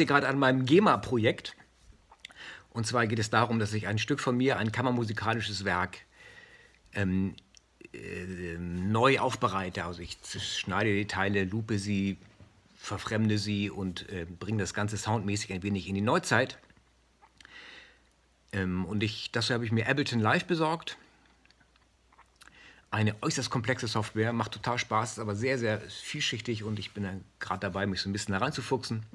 hier gerade an meinem GEMA-Projekt. Und zwar geht es darum, dass ich ein Stück von mir, ein kammermusikalisches Werk, neu aufbereite. Also ich schneide die Teile, lupe sie, verfremde sie und bringe das Ganze soundmäßig ein wenig in die Neuzeit. Dafür habe ich mir Ableton Live besorgt. Eine äußerst komplexe Software, macht total Spaß, ist aber sehr, sehr vielschichtig und ich bin gerade dabei, mich so ein bisschen da reinzufuchsen.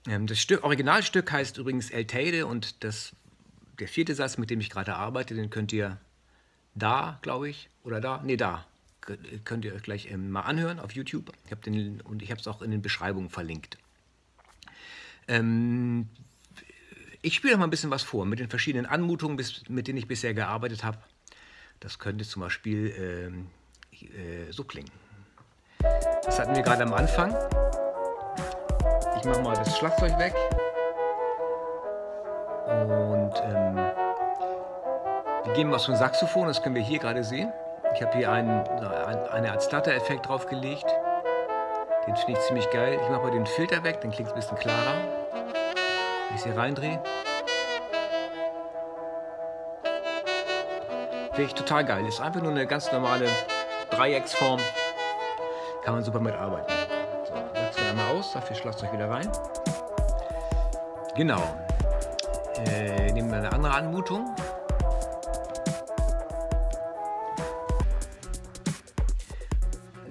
Das Originalstück heißt übrigens El Teide und der vierte Satz, mit dem ich gerade arbeite, den könnt ihr da, glaube ich, oder da, nee, da, könnt ihr euch gleich mal anhören auf YouTube. Ich habe es auch in den Beschreibungen verlinkt. Ich spiele noch mal ein bisschen was vor mit den verschiedenen Anmutungen, mit denen ich bisher gearbeitet habe. Das könnte zum Beispiel so klingen. Das hatten wir gerade am Anfang. Ich mache mal das Schlagzeug weg. Und wir gehen mal zum Saxophon, das können wir hier gerade sehen. Ich habe hier eine Art Stutter-Effekt draufgelegt. Den finde ich ziemlich geil. Ich mache mal den Filter weg, dann klingt es ein bisschen klarer. Wenn ich es hier reindrehe. Finde ich total geil. Ist einfach nur eine ganz normale Dreiecksform. Kann man super mitarbeiten. So, setzt man einmal aus, dafür Schlagzeug wieder rein. Genau. Nehmen wir eine andere Anmutung.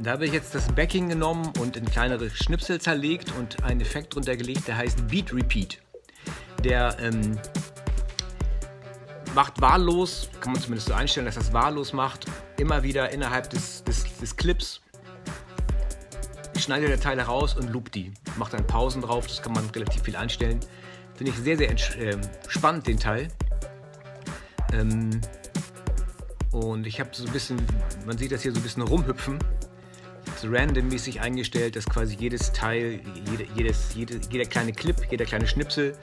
Da habe ich jetzt das Backing genommen und in kleinere Schnipsel zerlegt und einen Effekt drunter gelegt, der heißt Beat Repeat. Der macht wahllos, kann man zumindest so einstellen, dass das wahllos macht, immer wieder innerhalb des Clips. Ich schneide der Teile raus und loop die. Macht dann Pausen drauf, das kann man relativ viel einstellen. Finde ich sehr, sehr spannend, den Teil. Und ich habe so ein bisschen, man sieht das hier so ein bisschen rumhüpfen. So randommäßig eingestellt, dass quasi jedes Teil, jeder kleine Clip, jeder kleine Schnipsel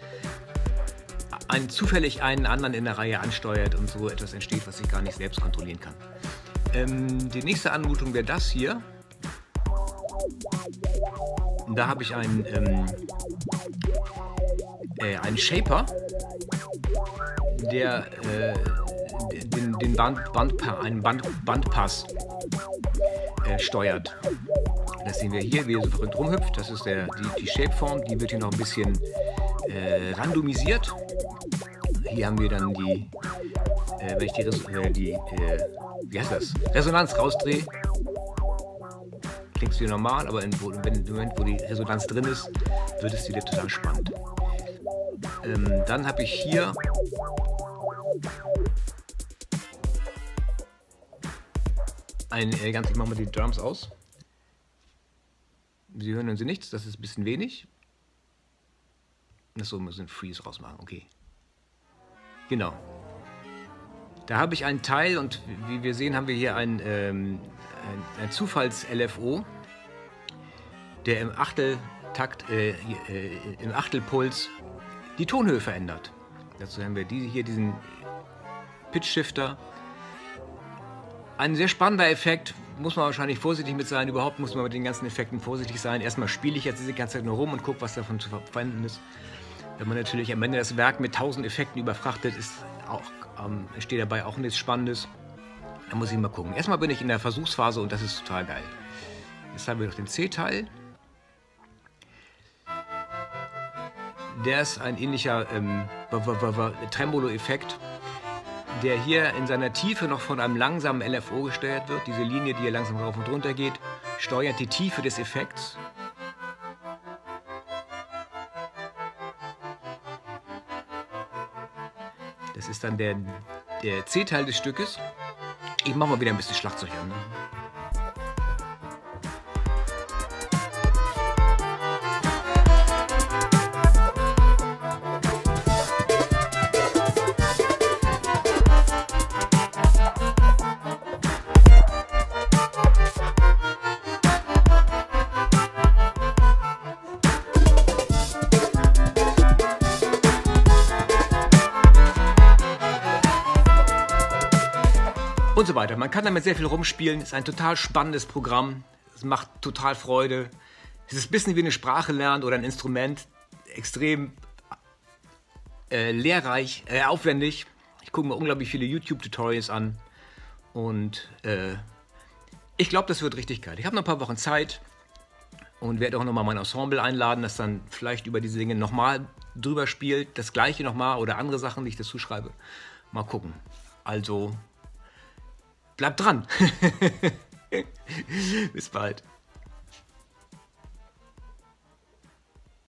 zufällig einen anderen in der Reihe ansteuert und so etwas entsteht, was ich gar nicht selbst kontrollieren kann. Die nächste Anmutung wäre das hier. Und da habe ich einen Shaper, der einen Bandpass steuert. Das sehen wir hier, wie er so verrückt rumhüpft. Das ist die Shapeform, die wird hier noch ein bisschen randomisiert. Hier haben wir dann wenn ich wie heißt das? Resonanz rausdrehe, klingt es wieder normal, aber im Moment, wo die Resonanz drin ist, wird es wieder total spannend. Dann habe ich hier ich mache mal die Drums aus. Sie hören sie nichts, das ist ein bisschen wenig. Achso, wir müssen Freeze rausmachen, okay. Genau. Da habe ich einen Teil und wie wir sehen, haben wir hier ein Zufalls-LFO, der im Achteltakt, im Achtelpuls die Tonhöhe verändert. Dazu haben wir hier diesen Pitch-Shifter. Ein sehr spannender Effekt, muss man wahrscheinlich vorsichtig mit sein. Überhaupt muss man mit den ganzen Effekten vorsichtig sein. Erstmal spiele ich jetzt diese ganze Zeit nur rum und gucke, was davon zu verwenden ist. Wenn man natürlich am Ende das Werk mit 1000 Effekten überfrachtet, steht dabei auch nichts Spannendes. Da muss ich mal gucken. Erstmal bin ich in der Versuchsphase und das ist total geil. Jetzt haben wir noch den C-Teil. Der ist ein ähnlicher Tremolo-Effekt, der hier in seiner Tiefe noch von einem langsamen LFO gesteuert wird. Diese Linie, die hier langsam rauf und runter geht, steuert die Tiefe des Effekts. Das ist dann der C-Teil des Stückes. Ich mache mal wieder ein bisschen Schlagzeug an. Ne? Und so weiter. Man kann damit sehr viel rumspielen. Es ist ein total spannendes Programm. Es macht total Freude. Es ist ein bisschen wie eine Sprache lernen oder ein Instrument. extrem lehrreich, aufwendig. Ich gucke mir unglaublich viele YouTube-Tutorials an und ich glaube, das wird richtig geil. Ich habe noch ein paar Wochen Zeit und werde auch nochmal mein Ensemble einladen, das dann vielleicht über diese Dinge nochmal drüber spielt, das gleiche nochmal oder andere Sachen, die ich dazu schreibe. Mal gucken. Also, bleibt dran. Bis bald.